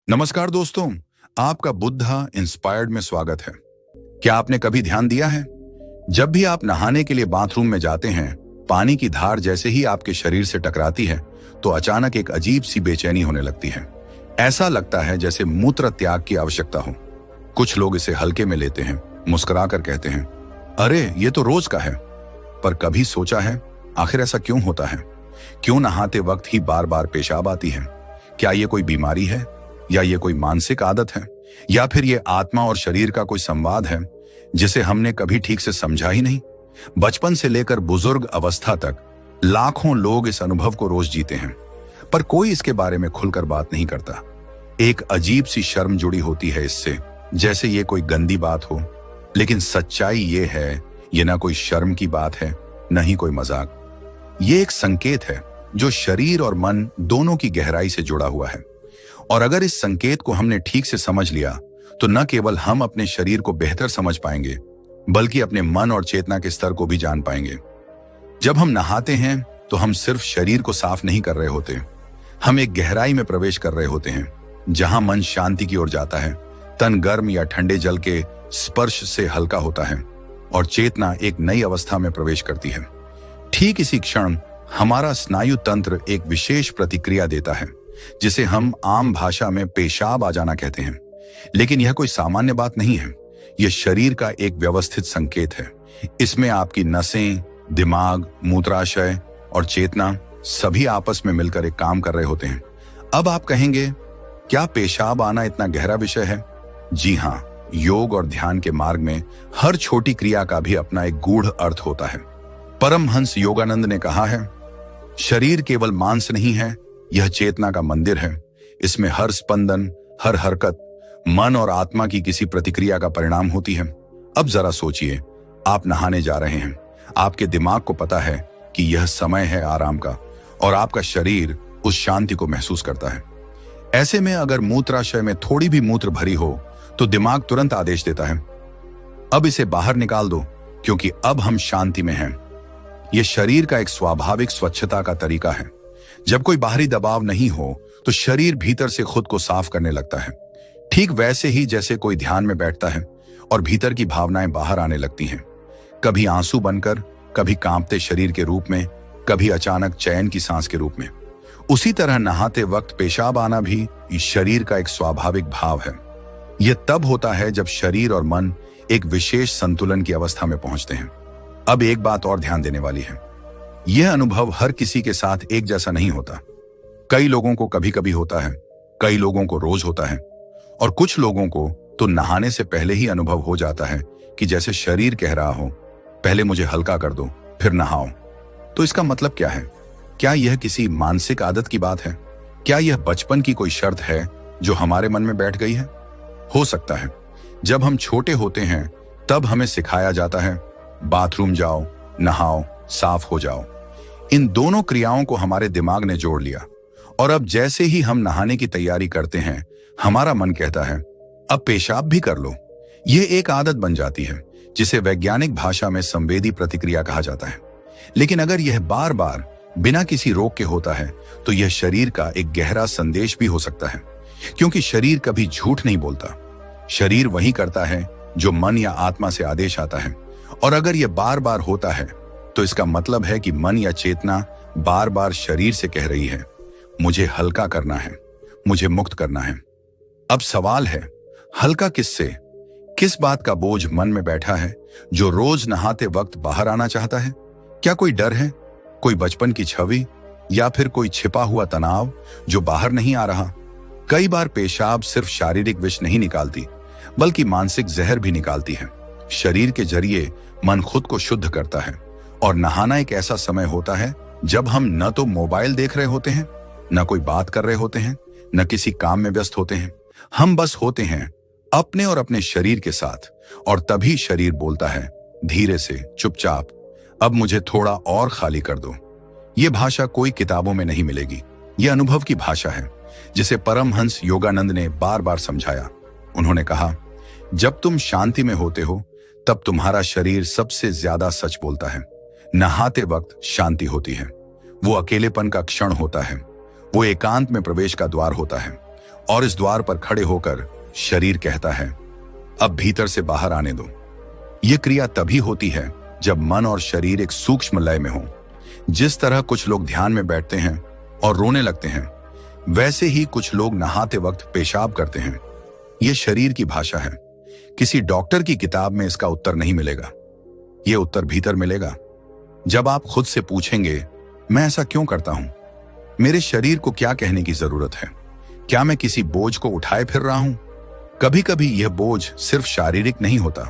नमस्कार दोस्तों, आपका बुद्धा इंस्पायर्ड में स्वागत है। क्या आपने कभी ध्यान दिया है, जब भी आप नहाने के लिए बाथरूम में जाते हैं, पानी की धार जैसे ही आपके शरीर से टकराती है तो अचानक एक अजीब सी बेचैनी होने लगती है। ऐसा लगता है जैसे मूत्र त्याग की आवश्यकता हो। कुछ लोग इसे हल्के में लेते हैं, मुस्कुराकर कहते हैं, अरे ये तो रोज का है। पर कभी सोचा है आखिर ऐसा क्यों होता है? क्यों नहाते वक्त ही बार बार पेशाब आती है? क्या ये कोई बीमारी है, या ये कोई मानसिक आदत है, या फिर ये आत्मा और शरीर का कोई संवाद है जिसे हमने कभी ठीक से समझा ही नहीं? बचपन से लेकर बुजुर्ग अवस्था तक लाखों लोग इस अनुभव को रोज जीते हैं, पर कोई इसके बारे में खुलकर बात नहीं करता। एक अजीब सी शर्म जुड़ी होती है इससे, जैसे ये कोई गंदी बात हो। लेकिन सच्चाई ये है, ये ना कोई शर्म की बात है, न ही कोई मजाक। ये एक संकेत है जो शरीर और मन दोनों की गहराई से जुड़ा हुआ है। और अगर इस संकेत को हमने ठीक से समझ लिया तो न केवल हम अपने शरीर को बेहतर समझ पाएंगे, बल्कि अपने मन और चेतना के स्तर को भी जान पाएंगे। जब हम नहाते हैं तो हम सिर्फ शरीर को साफ नहीं कर रहे होते, हम एक गहराई में प्रवेश कर रहे होते हैं, जहां मन शांति की ओर जाता है, तन गर्म या ठंडे जल के स्पर्श से हल्का होता है और चेतना एक नई अवस्था में प्रवेश करती है। ठीक इसी क्षण हमारा स्नायु तंत्र एक विशेष प्रतिक्रिया देता है, जिसे हम आम भाषा में पेशाब आ जाना कहते हैं। लेकिन यह कोई सामान्य बात नहीं है, यह शरीर का एक व्यवस्थित संकेत है। इसमें आपकी नसें, दिमाग, मूत्राशय और चेतना सभी आपस में मिलकर एक काम कर रहे होते हैं। अब आप कहेंगे, क्या पेशाब आना इतना गहरा विषय है? जी हां, योग और ध्यान के मार्ग में हर छोटी क्रिया का भी अपना एक गूढ़ अर्थ होता है। परमहंस योगानंद ने कहा है, शरीर केवल मांस नहीं है, यह चेतना का मंदिर है। इसमें हर स्पंदन, हर हरकत मन और आत्मा की किसी प्रतिक्रिया का परिणाम होती है। अब जरा सोचिए, आप नहाने जा रहे हैं, आपके दिमाग को पता है कि यह समय है आराम का, और आपका शरीर उस शांति को महसूस करता है। ऐसे में अगर मूत्राशय में थोड़ी भी मूत्र भरी हो तो दिमाग तुरंत आदेश देता है, अब इसे बाहर निकाल दो, क्योंकि अब हम शांति में हैं। यह शरीर का एक स्वाभाविक स्वच्छता का तरीका है। जब कोई बाहरी दबाव नहीं हो तो शरीर भीतर से खुद को साफ करने लगता है। ठीक वैसे ही जैसे कोई ध्यान में बैठता है और भीतर की भावनाएं बाहर आने लगती हैं, कभी आंसू बनकर, कभी कांपते शरीर के रूप में, कभी अचानक चैन की सांस के रूप में। उसी तरह नहाते वक्त पेशाब आना भी इस शरीर का एक स्वाभाविक भाव है। यह तब होता है जब शरीर और मन एक विशेष संतुलन की अवस्था में पहुंचते हैं। अब एक बात और ध्यान देने वाली है, यह अनुभव हर किसी के साथ एक जैसा नहीं होता। कई लोगों को कभी कभी होता है, कई लोगों को रोज होता है, और कुछ लोगों को तो नहाने से पहले ही अनुभव हो जाता है कि जैसे शरीर कह रहा हो, पहले मुझे हल्का कर दो, फिर नहाओ। तो इसका मतलब क्या है? क्या यह किसी मानसिक आदत की बात है? क्या यह बचपन की कोई शर्त है जो हमारे मन में बैठ गई है? हो सकता है। जब हम छोटे होते हैं तब हमें सिखाया जाता है, बाथरूम जाओ, नहाओ, साफ हो जाओ। इन दोनों क्रियाओं को हमारे दिमाग ने जोड़ लिया, और अब जैसे ही हम नहाने की तैयारी करते हैं, हमारा मन कहता है, अब पेशाब भी कर लो। यह एक आदत बन जाती है, जिसे वैज्ञानिक भाषा में संवेदी प्रतिक्रिया कहा जाता है। लेकिन अगर यह बार बार बिना किसी रोक के होता है तो यह शरीर का एक गहरा संदेश भी हो सकता है, क्योंकि शरीर कभी झूठ नहीं बोलता। शरीर वही करता है जो मन या आत्मा से आदेश आता है, और अगर यह बार बार होता है तो इसका मतलब है कि मन या चेतना बार बार शरीर से कह रही है, मुझे हल्का करना है, मुझे मुक्त करना है। अब सवाल है, हल्का किससे? किस बात का बोझ मन में बैठा है जो रोज नहाते वक्त बाहर आना चाहता है? क्या कोई डर है, कोई बचपन की छवि, या फिर कोई छिपा हुआ तनाव जो बाहर नहीं आ रहा? कई बार पेशाब सिर्फ शारीरिक विष नहीं निकालती, बल्कि मानसिक जहर भी निकालती है। शरीर के जरिए मन खुद को शुद्ध करता है, और नहाना एक ऐसा समय होता है जब हम न तो मोबाइल देख रहे होते हैं, न कोई बात कर रहे होते हैं, न किसी काम में व्यस्त होते हैं। हम बस होते हैं अपने और अपने शरीर के साथ, और तभी शरीर बोलता है धीरे से, चुपचाप, अब मुझे थोड़ा और खाली कर दो। यह भाषा कोई किताबों में नहीं मिलेगी। यह अनुभव की भाषा है, जिसे परमहंस योगानंद ने बार बार समझाया। उन्होंने कहा, जब तुम शांति में होते हो तब तुम्हारा शरीर सबसे ज्यादा सच बोलता है। नहाते वक्त शांति होती है, वो अकेलेपन का क्षण होता है, वो एकांत में प्रवेश का द्वार होता है। और इस द्वार पर खड़े होकर शरीर कहता है, अब भीतर से बाहर आने दो। यह क्रिया तभी होती है जब मन और शरीर एक सूक्ष्म लय में हो। जिस तरह कुछ लोग ध्यान में बैठते हैं और रोने लगते हैं, वैसे ही कुछ लोग नहाते वक्त पेशाब करते हैं। यह शरीर की भाषा है। किसी डॉक्टर की किताब में इसका उत्तर नहीं मिलेगा। यह उत्तर भीतर मिलेगा जब आप खुद से पूछेंगे, मैं ऐसा क्यों करता हूं? मेरे शरीर को क्या कहने की जरूरत है? क्या मैं किसी बोझ को उठाए फिर रहा हूं? कभी कभी यह बोझ सिर्फ शारीरिक नहीं होता,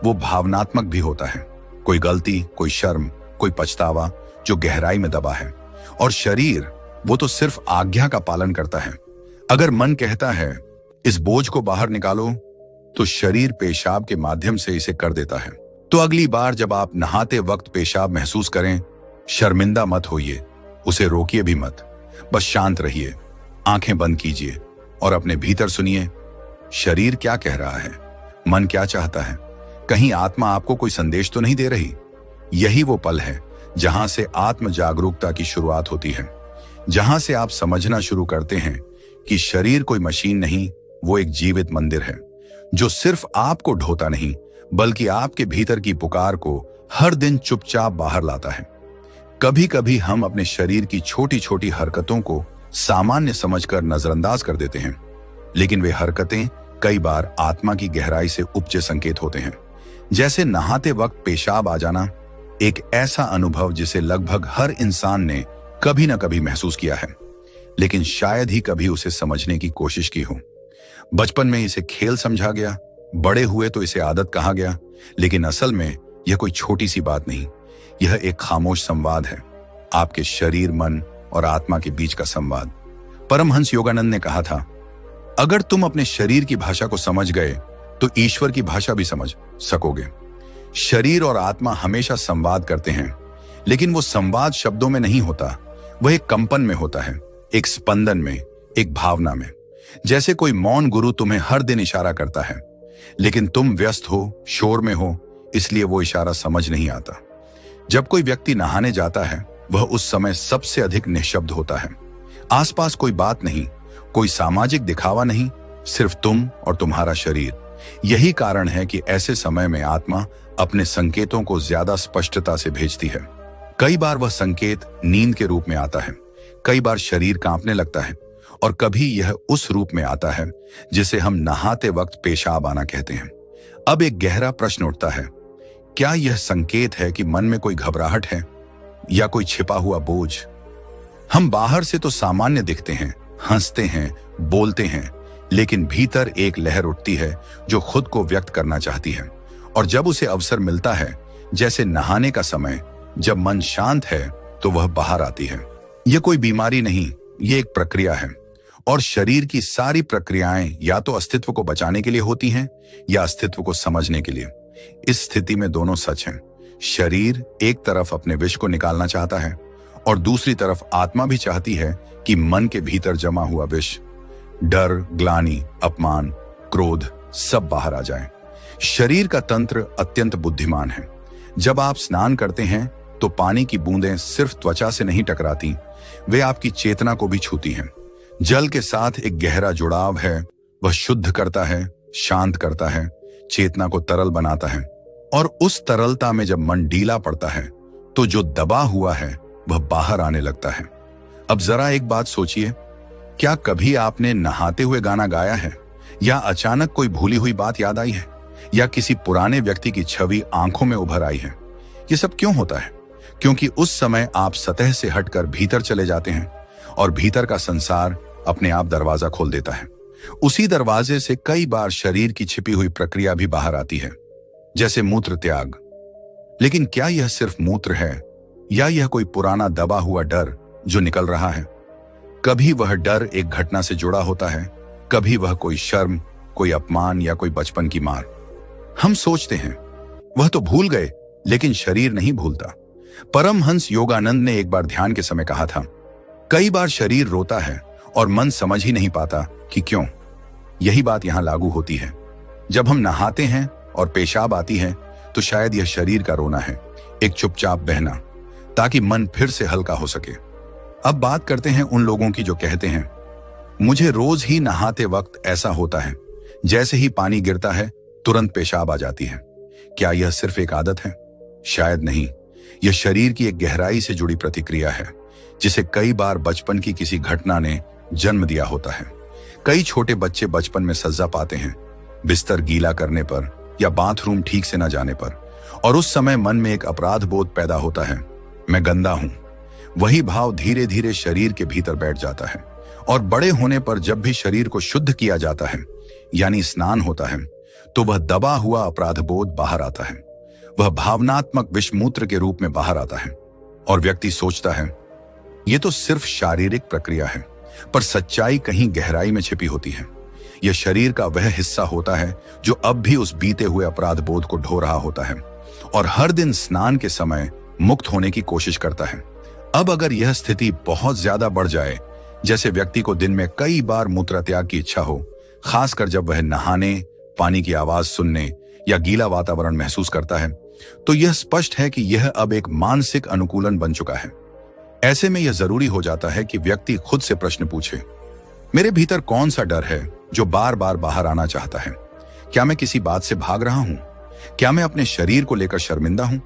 वो भावनात्मक भी होता है। कोई गलती, कोई शर्म, कोई पछतावा जो गहराई में दबा है। और शरीर, वो तो सिर्फ आज्ञा का पालन करता है। अगर मन कहता है इस बोझ को बाहर निकालो, तो शरीर पेशाब के माध्यम से इसे कर देता है। तो अगली बार जब आप नहाते वक्त पेशाब महसूस करें, शर्मिंदा मत होइए, उसे रोकिए भी मत। बस शांत रहिए, आंखें बंद कीजिए और अपने भीतर सुनिए, शरीर क्या कह रहा है, मन क्या चाहता है। कहीं आत्मा आपको कोई संदेश तो नहीं दे रही? यही वो पल है जहां से आत्म जागरूकता की शुरुआत होती है, जहां से आप समझना शुरू करते हैं कि शरीर कोई मशीन नहीं, वो एक जीवित मंदिर है जो सिर्फ आपको ढोता नहीं, बल्कि आपके भीतर की पुकार को हर दिन चुपचाप बाहर लाता है। कभी कभी हम अपने शरीर की छोटी छोटी हरकतों को सामान्य समझकर नजरअंदाज कर देते हैं, लेकिन वे हरकतें कई बार आत्मा की गहराई से उपजे संकेत होते हैं। जैसे नहाते वक्त पेशाब आ जाना, एक ऐसा अनुभव जिसे लगभग हर इंसान ने कभी ना कभी महसूस किया है, लेकिन शायद ही कभी उसे समझने की कोशिश की हो। बचपन में इसे खेल समझा गया, बड़े हुए तो इसे आदत कहा गया, लेकिन असल में यह कोई छोटी सी बात नहीं, यह एक खामोश संवाद है, आपके शरीर, मन और आत्मा के बीच का संवाद। परमहंस योगानंद ने कहा था, अगर तुम अपने शरीर की भाषा को समझ गए तो ईश्वर की भाषा भी समझ सकोगे। शरीर और आत्मा हमेशा संवाद करते हैं, लेकिन वो संवाद शब्दों में नहीं होता, वह एक कंपन में होता है, एक स्पंदन में, एक भावना में। जैसे कोई मौन गुरु तुम्हें हर दिन इशारा करता है, लेकिन तुम व्यस्त हो, शोर में हो, इसलिए वो इशारा समझ नहीं आता। जब कोई व्यक्ति नहाने जाता है, वह उस समय सबसे अधिक निःशब्द होता है। आसपास कोई बात नहीं, कोई सामाजिक दिखावा नहीं, सिर्फ तुम और तुम्हारा शरीर। यही कारण है कि ऐसे समय में आत्मा अपने संकेतों को ज्यादा स्पष्टता से भेजती है। कई बार वह संकेत नींद के रूप में आता है, कई बार शरीर कांपने लगता है, और कभी यह उस रूप में आता है जिसे हम नहाते वक्त पेशाब आना कहते हैं। अब एक गहरा प्रश्न उठता है, क्या यह संकेत है कि मन में कोई घबराहट है या कोई छिपा हुआ बोझ? हम बाहर से तो सामान्य दिखते हैं, हंसते हैं, बोलते हैं, लेकिन भीतर एक लहर उठती है जो खुद को व्यक्त करना चाहती है, और जब उसे अवसर मिलता है, जैसे नहाने का समय, जब मन शांत है, तो वह बाहर आती है। यह कोई बीमारी नहीं, यह एक प्रक्रिया है, और शरीर की सारी प्रक्रियाएं या तो अस्तित्व को बचाने के लिए होती हैं या अस्तित्व को समझने के लिए। इस स्थिति में दोनों सच हैं। शरीर एक तरफ अपने विष को निकालना चाहता है और दूसरी तरफ आत्मा भी चाहती है कि मन के भीतर जमा हुआ विष, डर, ग्लानि, अपमान, क्रोध सब बाहर आ जाए। शरीर का तंत्र अत्यंत बुद्धिमान है। जब आप स्नान करते हैं तो पानी की बूंदें सिर्फ त्वचा से नहीं टकराती, वे आपकी चेतना को भी छूती हैं। जल के साथ एक गहरा जुड़ाव है, वह शुद्ध करता है, शांत करता है, चेतना को तरल बनाता है, और उस तरलता में जब मन ढीला पड़ता है तो जो दबा हुआ है वह बाहर आने लगता है। अब जरा एक बात सोचिए, क्या कभी आपने नहाते हुए गाना गाया है, या अचानक कोई भूली हुई बात याद आई है, या किसी पुराने व्यक्ति की छवि आंखों में उभर आई है? ये सब क्यों होता है? क्योंकि उस समय आप सतह से हटकर भीतर चले जाते हैं, और भीतर का संसार अपने आप दरवाजा खोल देता है। उसी दरवाजे से कई बार शरीर की छिपी हुई प्रक्रिया भी बाहर आती है, जैसे मूत्र त्याग। लेकिन क्या यह सिर्फ मूत्र है, या यह कोई पुराना दबा हुआ डर जो निकल रहा है? कभी वह डर एक घटना से जुड़ा होता है, कभी वह कोई शर्म, कोई अपमान या कोई बचपन की मार। हम सोचते हैं वह तो भूल गए, लेकिन शरीर नहीं भूलता। परमहंस योगानंद ने एक बार ध्यान के समय कहा था, कई बार शरीर रोता है और मन समझ ही नहीं पाता कि क्यों। यही बात यहां लागू होती है। जब हम नहाते हैं और पेशाब आती है, तो शायद यह शरीर का रोना है, एक चुपचाप बहना, ताकि मन फिर से हल्का हो सके। अब बात करते हैं उन लोगों की जो कहते हैं, मुझे रोज ही नहाते वक्त ऐसा होता है, जैसे ही पानी गिरता है तुरंत पेशाब आ जाती है। क्या यह सिर्फ एक आदत है? शायद नहीं। यह शरीर की एक गहराई से जुड़ी प्रतिक्रिया है, जिसे कई बार बचपन की किसी घटना ने जन्म दिया होता है। कई छोटे बच्चे बचपन में सजा पाते हैं, बिस्तर गीला करने पर या बाथरूम ठीक से न जाने पर, और उस समय मन में एक अपराध बोध पैदा होता है, मैं गंदा हूं। वही भाव धीरे धीरे शरीर के भीतर बैठ जाता है, और बड़े होने पर जब भी शरीर को शुद्ध किया जाता है, यानी स्नान होता है, तो वह दबा हुआ अपराध बोध बाहर आता है। वह भावनात्मक विषमूत्र के रूप में बाहर आता है, और व्यक्ति सोचता है यह तो सिर्फ शारीरिक प्रक्रिया है, पर सच्चाई कहीं गहराई में छिपी होती है। यह शरीर का वह हिस्सा होता है जो अब भी उस बीते हुए अपराध बोध को ढो रहा होता है, और हर दिन स्नान के समय मुक्त होने की कोशिश करता है। अब अगर यह स्थिति बहुत ज्यादा बढ़ जाए, जैसे व्यक्ति को दिन में कई बार मूत्रत्याग की इच्छा हो, खासकर जब वह नहाने, पानी की आवाज सुनने या गीला वातावरण महसूस करता है, तो यह स्पष्ट है कि यह अब एक मानसिक अनुकूलन बन चुका है। ऐसे में यह जरूरी हो जाता है कि व्यक्ति खुद से प्रश्न पूछे, मेरे भीतर कौन सा डर है जो बार बार बाहर आना चाहता है? क्या मैं किसी बात से भाग रहा हूं? क्या मैं अपने शरीर को लेकर शर्मिंदा हूं?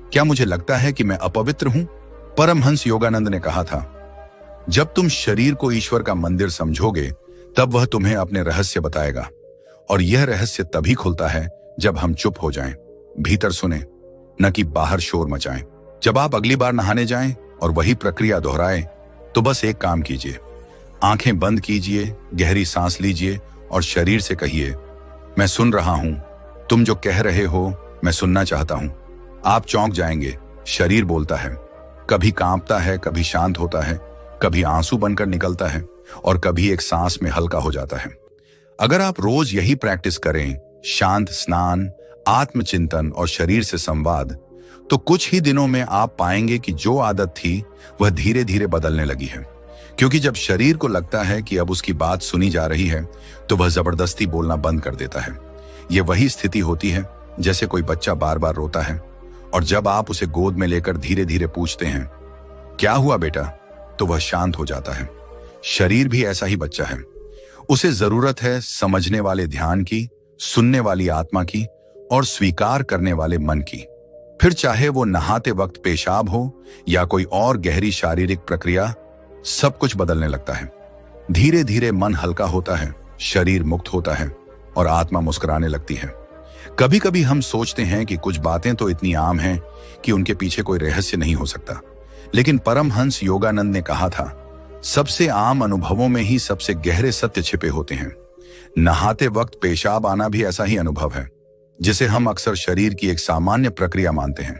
क्या मुझे लगता है कि मैं अपवित्र हूं? परमहंस योगानंद ने कहा था, जब तुम शरीर को ईश्वर का मंदिर समझोगे, तब वह तुम्हें अपने रहस्य बताएगा, और यह रहस्य तभी खुलता है जब हम चुप हो जाएं, भीतर सुने, न कि बाहर शोर मचाएं। जब आप अगली बार नहाने जाएं और वही प्रक्रिया दोहराएं, तो बस एक काम कीजिए, आंखें बंद कीजिए, गहरी सांस लीजिए और शरीर से कहिए, मैं सुन रहा हूं, तुम जो कह रहे हो मैं सुनना चाहता हूं। आप चौंक जाएंगे, शरीर बोलता है, कभी कांपता है, कभी शांत होता है, कभी आंसू बनकर निकलता है, और कभी एक सांस में हल्का हो जाता है। अगर आप रोज यही प्रैक्टिस करें, शांत स्नान, आत्मचिंतन और शरीर से संवाद, तो कुछ ही दिनों में आप पाएंगे कि जो आदत थी वह धीरे धीरे बदलने लगी है। क्योंकि जब शरीर को लगता है कि अब उसकी बात सुनी जा रही है, तो वह जबरदस्ती बोलना बंद कर देता है। यह वही स्थिति होती है जैसे कोई बच्चा बार बार रोता है, और जब आप उसे गोद में लेकर धीरे धीरे पूछते हैं, क्या हुआ बेटा, तो वह शांत हो जाता है। शरीर भी ऐसा ही बच्चा है। उसे जरूरत है समझने वाले ध्यान की, सुनने वाली आत्मा की, और स्वीकार करने वाले मन की। फिर चाहे वो नहाते वक्त पेशाब हो या कोई और गहरी शारीरिक प्रक्रिया, सब कुछ बदलने लगता है। धीरे धीरे मन हल्का होता है, शरीर मुक्त होता है, और आत्मा मुस्कुराने लगती है। कभी कभी हम सोचते हैं कि कुछ बातें तो इतनी आम हैं कि उनके पीछे कोई रहस्य नहीं हो सकता, लेकिन परमहंस योगानंद ने कहा था, सबसे आम अनुभवों में ही सबसे गहरे सत्य छिपे होते हैं। नहाते वक्त पेशाब आना भी ऐसा ही अनुभव है, जिसे हम अक्सर शरीर की एक सामान्य प्रक्रिया मानते हैं,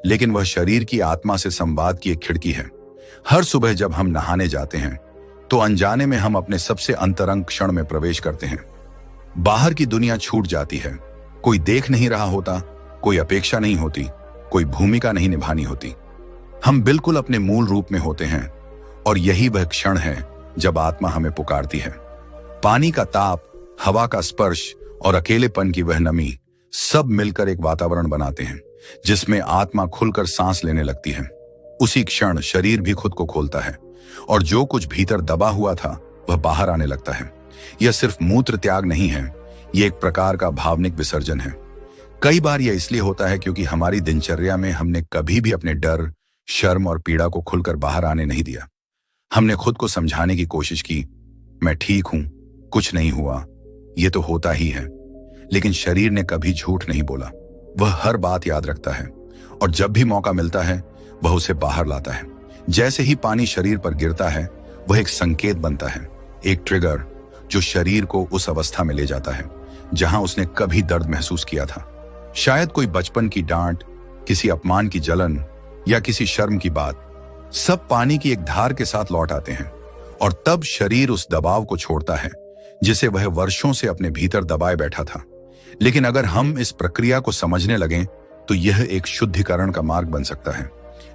लेकिन वह शरीर की आत्मा से संवाद की एक खिड़की है। हर सुबह जब हम नहाने जाते हैं, तो अनजाने में हम अपने सबसे अंतरंग क्षण में प्रवेश करते हैं। बाहर की दुनिया छूट जाती है, कोई देख नहीं रहा होता, कोई अपेक्षा नहीं होती, कोई भूमिका नहीं निभानी होती। हम बिल्कुल अपने मूल रूप में होते हैं, और यही वह क्षण है जब आत्मा हमें पुकारती है। पानी का ताप, हवा का स्पर्श और अकेलेपन की वह नमी सब मिलकर एक वातावरण बनाते हैं जिसमें आत्मा खुलकर सांस लेने लगती है। उसी क्षण शरीर भी खुद को खोलता है, और जो कुछ भीतर दबा हुआ था वह बाहर आने लगता है। यह सिर्फ मूत्र त्याग नहीं है, यह एक प्रकार का भावनिक विसर्जन है। कई बार यह इसलिए होता है क्योंकि हमारी दिनचर्या में हमने कभी भी अपने डर, शर्म और पीड़ा को खुलकर बाहर आने नहीं दिया। हमने खुद को समझाने की कोशिश की, मैं ठीक हूं, कुछ नहीं हुआ, यह तो होता ही है। लेकिन शरीर ने कभी झूठ नहीं बोला, वह हर बात याद रखता है, और जब भी मौका मिलता है वह उसे बाहर लाता है। जैसे ही पानी शरीर पर गिरता है, वह एक संकेत बनता है, एक ट्रिगर जो शरीर को उस अवस्था में ले जाता है जहां उसने कभी दर्द महसूस किया था। शायद कोई बचपन की डांट, किसी अपमान की जलन या किसी शर्म की बात, सब पानी की एक धार के साथ लौट आते हैं, और तब शरीर उस दबाव को छोड़ता है जिसे वह वर्षों से अपने भीतर दबाए बैठा था। लेकिन अगर हम इस प्रक्रिया को समझने लगें, तो यह एक शुद्धिकरण का मार्ग बन सकता है,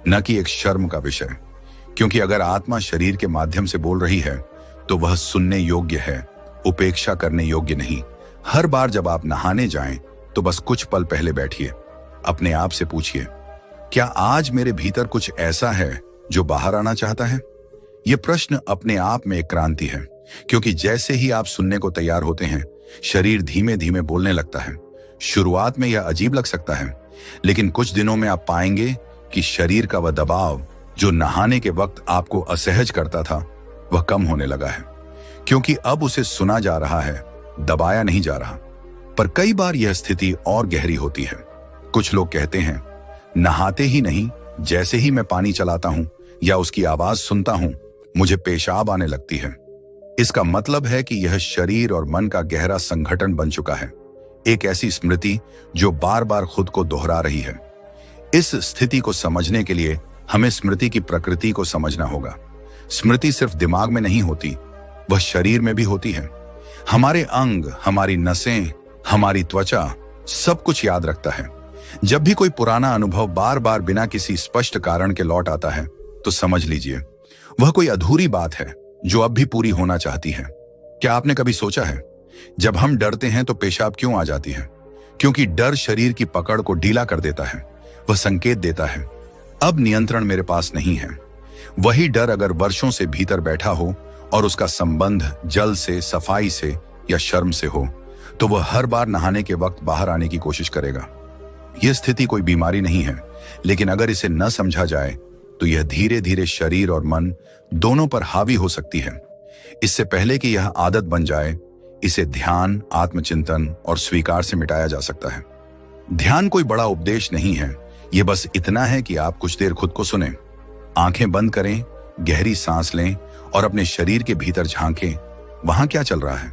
न कि एक शर्म का विषय। क्योंकि अगर आत्मा शरीर के माध्यम से बोल रही है, तो वह सुनने योग्य है, उपेक्षा करने योग्य नहीं। हर बार जब आप नहाने जाएं, तो बस कुछ पल पहले बैठिए, अपने आप से पूछिए, क्या आज मेरे भीतर कुछ ऐसा है जो बाहर आना चाहता है? यह प्रश्न अपने आप में एक क्रांति है, क्योंकि जैसे ही आप सुनने को तैयार होते हैं, शरीर धीमे धीमे बोलने लगता है। शुरुआत में यह अजीब लग सकता है, लेकिन कुछ दिनों में आप पाएंगे कि शरीर का वह दबाव जो नहाने के वक्त आपको असहज करता था, वह कम होने लगा है, क्योंकि अब उसे सुना जा रहा है, दबाया नहीं जा रहा। पर कई बार यह स्थिति और गहरी होती है। कुछ लोग कहते हैं, नहाते ही नहीं, जैसे ही मैं पानी चलाता हूं या उसकी आवाज सुनता हूं, मुझे पेशाब आने लगती है। इसका मतलब है कि यह शरीर और मन का गहरा संगठन बन चुका है, एक ऐसी स्मृति जो बार बार खुद को दोहरा रही है। इस स्थिति को समझने के लिए हमें स्मृति की प्रकृति को समझना होगा। स्मृति सिर्फ दिमाग में नहीं होती, वह शरीर में भी होती है। हमारे अंग, हमारी नसें, हमारी त्वचा सब कुछ याद रखता है। जब भी कोई पुराना अनुभव बार बार बिना किसी स्पष्ट कारण के लौट आता है, तो समझ लीजिए वह कोई अधूरी बात है जो अब भी पूरी होना चाहती है। क्या आपने कभी सोचा है, जब हम डरते हैं तो पेशाब क्यों आ जाती है? क्योंकि डर शरीर की पकड़ को ढीला कर देता है। वह संकेत देता है, अब नियंत्रण मेरे पास नहीं है। वही डर अगर वर्षों से भीतर बैठा हो और उसका संबंध जल से, सफाई से या शर्म से हो, तो वह हर बार नहाने के वक्त बाहर आने की कोशिश करेगा। यह स्थिति कोई बीमारी नहीं है, लेकिन अगर इसे न समझा जाए तो यह धीरे धीरे शरीर और मन दोनों पर हावी हो सकती है। इससे पहले कि यह आदत बन जाए, इसे ध्यान, आत्मचिंतन और स्वीकार से मिटाया जा सकता है। ध्यान कोई बड़ा उपदेश नहीं है, यह बस इतना है कि आप कुछ देर खुद को सुने, आंखें बंद करें, गहरी सांस लें और अपने शरीर के भीतर झांकें। वहां क्या चल रहा है?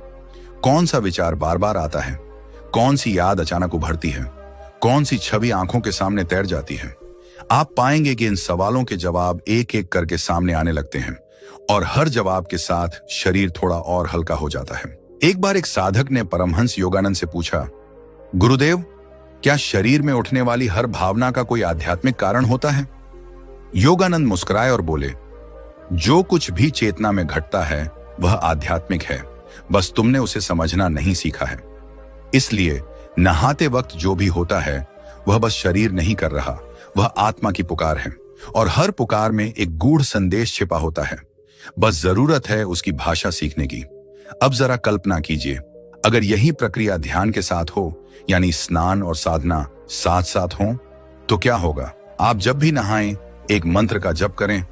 कौन सा विचार बार बार आता है? कौन सी याद अचानक उभरती है? कौन सी छवि आंखों के सामने तैर जाती है? आप पाएंगे कि इन सवालों के जवाब एक एक करके सामने आने लगते हैं और हर जवाब के साथ शरीर थोड़ा और हल्का हो जाता है। एक बार एक साधक ने परमहंस योगानंद से पूछा, गुरुदेव, क्या शरीर में उठने वाली हर भावना का कोई आध्यात्मिक कारण होता है? योगानंद मुस्कुराए और बोले, जो कुछ भी चेतना में घटता है वह आध्यात्मिक है, बस तुमने उसे समझना नहीं सीखा है। इसलिए नहाते वक्त जो भी होता है वह बस शरीर नहीं कर रहा, वह आत्मा की पुकार है और हर पुकार में एक गूढ़ संदेश छिपा होता है। बस जरूरत है उसकी भाषा सीखने की। अब जरा कल्पना कीजिए, अगर यही प्रक्रिया ध्यान के साथ हो, यानी स्नान और साधना साथ साथ हो, तो क्या होगा? आप जब भी नहाएं एक मंत्र का जप करें,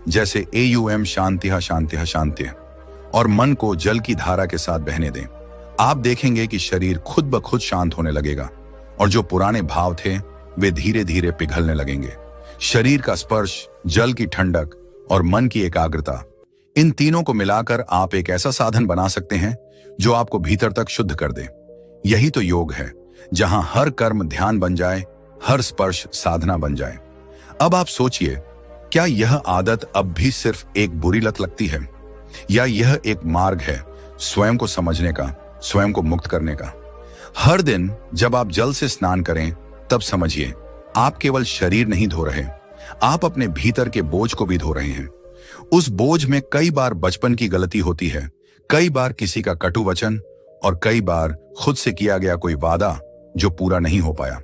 जैसे AUM शांतिः शांतिः शांतिः, और मन को जल की धारा के साथ बहने दें। आप देखेंगे कि शरीर खुद ब खुद शांत होने लगेगा और जो पुराने भाव थे वे धीरे धीरे पिघलने लगेंगे। शरीर का स्पर्श, जल की ठंडक और मन की एकाग्रता, इन तीनों को मिलाकर आप एक ऐसा साधन बना सकते हैं जो आपको भीतर तक शुद्ध कर दे। यही तो योग है, जहां हर कर्म ध्यान बन जाए, हर स्पर्श साधना बन जाए। अब आप सोचिए, क्या यह आदत अब भी सिर्फ एक बुरी लत लगती है, या यह एक मार्ग है स्वयं को समझने का, स्वयं को मुक्त करने का? हर दिन जब आप जल से स्नान करें, तब समझिए आप केवल शरीर नहीं धो रहे, आप अपने भीतर के बोझ को भी धो रहे हैं। उस बोझ में कई बार बचपन की गलती होती है, कई बार किसी का कटु वचन और कई बार खुद से किया गया कोई वादा जो पूरा नहीं हो पाया।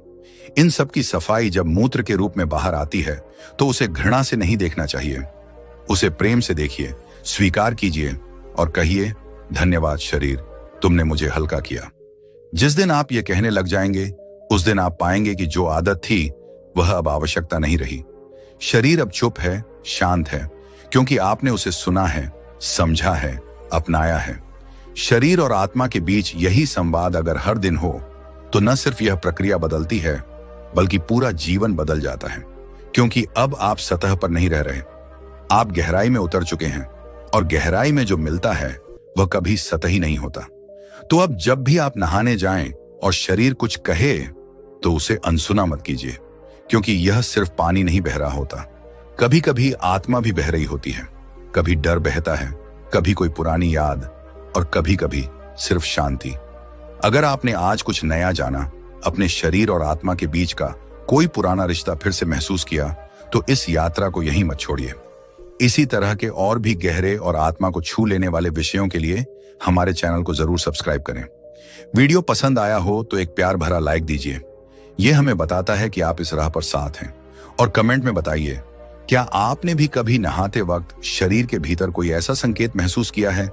इन सब की सफाई जब मूत्र के रूप में बाहर आती है, तो उसे घृणा से नहीं देखना चाहिए, उसे प्रेम से देखिए, स्वीकार कीजिए और कहिए, धन्यवाद शरीर, तुमने मुझे हल्का किया। जिस दिन आप ये कहने लग जाएंगे, उस दिन आप पाएंगे कि जो आदत थी वह अब आवश्यकता नहीं रही। शरीर अब चुप है, शांत है, क्योंकि आपने उसे सुना है, समझा है, अपनाया है। शरीर और आत्मा के बीच यही संवाद अगर हर दिन हो, तो न सिर्फ यह प्रक्रिया बदलती है, बल्कि पूरा जीवन बदल जाता है। क्योंकि अब आप सतह पर नहीं रह रहे, आप गहराई में उतर चुके हैं, और गहराई में जो मिलता है वह कभी सतही नहीं होता। तो अब जब भी आप नहाने जाएं और शरीर कुछ कहे, तो उसे अनसुना मत कीजिए, क्योंकि यह सिर्फ पानी नहीं बह रहा होता, कभी कभी आत्मा भी बह रही होती है। कभी डर बहता है, कभी कोई पुरानी याद, और कभी कभी सिर्फ शांति। अगर आपने आज कुछ नया जाना, अपने शरीर और आत्मा के बीच का कोई पुराना रिश्ता फिर से महसूस किया, तो इस यात्रा को यहीं मत छोड़िए। इसी तरह के और भी गहरे और आत्मा को छू लेने वाले विषयों के लिए हमारे चैनल को जरूर सब्सक्राइब करें। वीडियो पसंद आया हो तो एक प्यार भरा लाइक दीजिए, यह हमें बताता है कि आप इस राह पर साथ हैं। और कमेंट में बताइए, क्या आपने भी कभी नहाते वक्त शरीर के भीतर कोई ऐसा संकेत महसूस किया है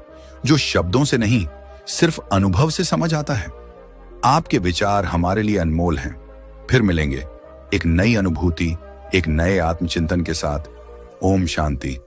जो शब्दों से नहीं, सिर्फ अनुभव से समझ आता है। आपके विचार हमारे लिए अनमोल हैं। फिर मिलेंगे एक नई अनुभूति, एक नए आत्मचिंतन के साथ। ओम शांति।